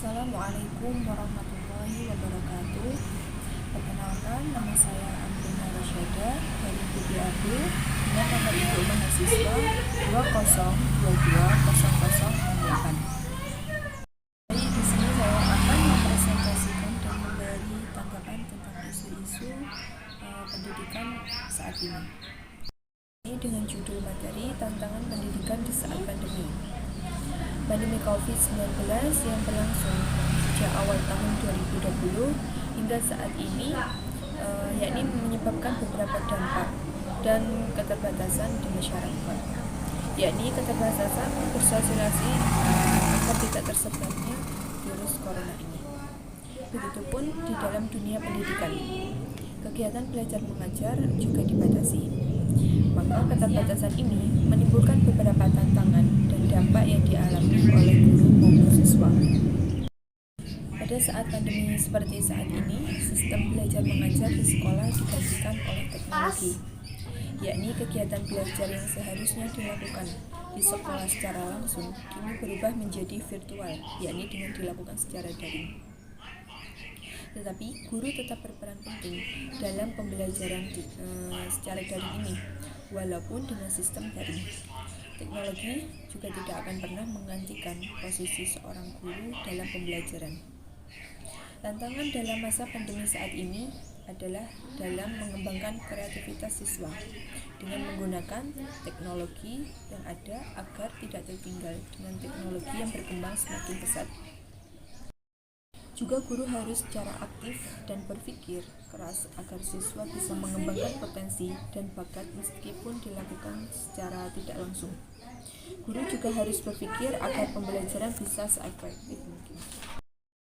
Assalamualaikum warahmatullahi wabarakatuh. Perkenalkan, nama saya Amrina Rasyada dari PBAB dengan nomor induk mahasiswa 20220068. Jadi di sini saya akan mempresentasikan dan memberi tanggapan tentang isu-isu pendidikan saat ini. Ini dengan judul materi tantangan pendidikan di saat pandemi. Pandemi COVID-19 yang berlangsung sejak awal tahun 2020 hingga saat ini yakni menyebabkan beberapa dampak dan keterbatasan di masyarakat, yakni keterbatasan bersosialisasi agar tidak tersebarnya virus corona ini. Begitupun di dalam dunia pendidikan, kegiatan belajar mengajar juga dibatasi. Maka keterbatasan ini menimbulkan beberapa tantangan dan dampak yang dialami oleh guru maupun siswa. Pada saat pandemi seperti saat ini, sistem belajar mengajar di sekolah digantikan oleh teknologi, yakni kegiatan belajar yang seharusnya dilakukan di sekolah secara langsung kini berubah menjadi virtual, yakni dengan dilakukan secara daring. Tetapi guru tetap berperan penting dalam pembelajaran secara daring ini, walaupun dengan sistem daring. Teknologi juga tidak akan pernah menggantikan posisi seorang guru dalam pembelajaran. Tantangan dalam masa pandemi saat ini adalah dalam mengembangkan kreativitas siswa dengan menggunakan teknologi yang ada agar tidak tertinggal dengan teknologi yang berkembang semakin pesat. Juga guru harus secara aktif dan berpikir keras agar siswa bisa mengembangkan potensi dan bakat meskipun dilakukan secara tidak langsung. Guru juga harus berpikir agar pembelajaran bisa seefektif mungkin.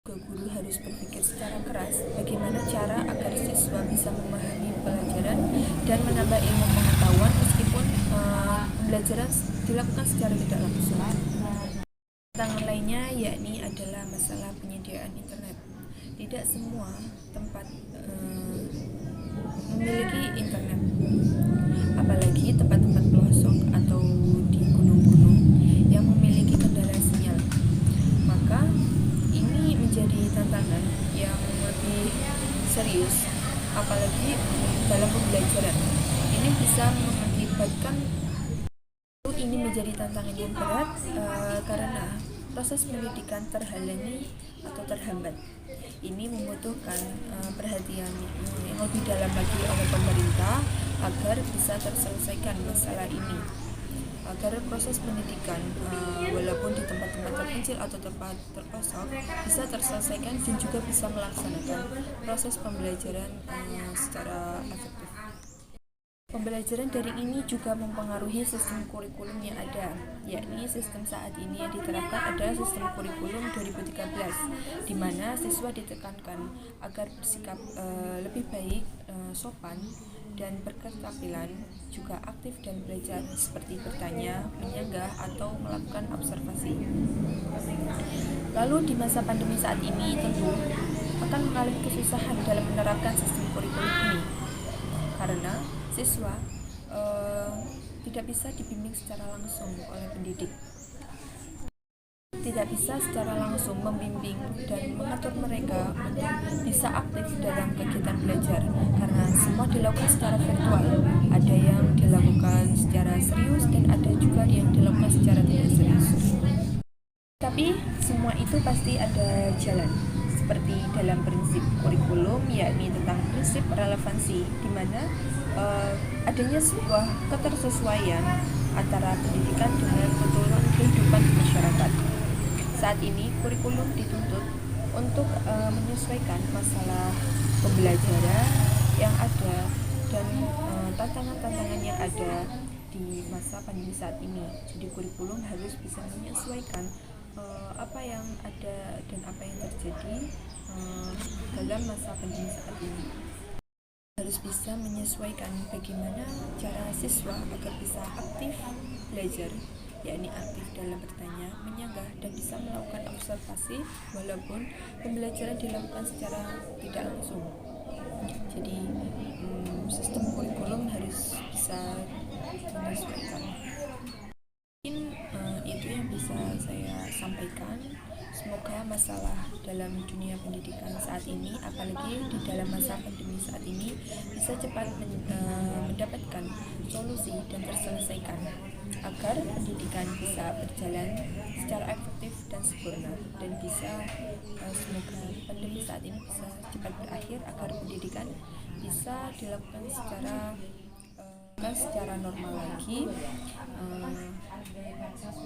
Juga guru harus berpikir secara keras bagaimana cara agar siswa bisa memahami pelajaran dan menambah ilmu pengetahuan meskipun pembelajaran dilakukan secara tidak langsung. Tantangan lainnya yakni adalah masalah penyediaan internet. Tidak semua tempat memiliki internet, apalagi tempat-tempat pelosok atau di gunung-gunung yang memiliki kendala sinyal. Maka ini menjadi tantangan yang lebih serius, apalagi dalam pembelajaran. Ini bisa mengakibatkan ini menjadi tantangan yang berat karena proses pendidikan terhalangi atau terhambat. Ini membutuhkan perhatian yang lebih dalam lagi oleh pemerintah agar bisa terselesaikan masalah ini, agar proses pendidikan walaupun di tempat-tempat terpencil atau tempat terpelosok bisa terselesaikan dan juga bisa melaksanakan proses pembelajaran secara efektif. Pembelajaran daring ini juga mempengaruhi sistem kurikulum yang ada, yakni sistem saat ini yang diterapkan adalah sistem kurikulum 2013, di mana siswa ditekankan agar bersikap lebih baik, sopan, dan berketerampilan, juga aktif dan belajar seperti bertanya, menyanggah, atau melakukan observasi. Lalu di masa pandemi saat ini tentu akan mengalami kesusahan dalam menerapkan sistem kurikulum ini, karena siswa tidak bisa dibimbing secara langsung oleh pendidik, tidak bisa secara langsung membimbing dan mengatur mereka untuk bisa aktif dalam kegiatan belajar karena semua dilakukan secara virtual. Ada yang dilakukan secara serius dan ada juga yang dilakukan secara tidak serius. Tapi semua itu pasti ada jalan. Seperti dalam prinsip kurikulum, yakni tentang prinsip relevansi, di mana adanya sebuah ketersesuaian antara pendidikan dengan tuntutan kehidupan masyarakat. Saat ini kurikulum dituntut untuk menyesuaikan masalah pembelajaran yang ada dan tantangan-tantangan yang ada di masa pandemi saat ini. Jadi kurikulum harus bisa menyesuaikan apa yang ada dan apa yang terjadi dalam masa pandemi saat ini. Harus bisa menyesuaikan bagaimana cara siswa agar bisa aktif belajar, yakni aktif dalam bertanya, menyanggah, dan bisa melakukan observasi walaupun pembelajaran dilakukan secara tidak langsung. Jadi sistem kurikulum harus bisa menyesuaikan. Mungkin itu yang bisa saya sampaikan. Semoga masalah dalam dunia pendidikan saat ini, apalagi di dalam masa pandemi saat ini, bisa cepat mendapatkan solusi dan terselesaikan, agar pendidikan bisa berjalan secara efektif dan sempurna, dan semoga pandemi saat ini bisa cepat berakhir agar pendidikan bisa dilakukan secara normal lagi,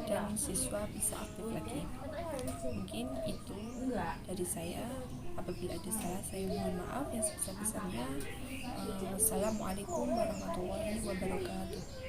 dan siswa bisa aktif lagi. Mungkin itu dari saya. Apabila ada salah, saya mohon maaf yang sebesar-besarnya. Wassalamualaikum warahmatullahi wabarakatuh.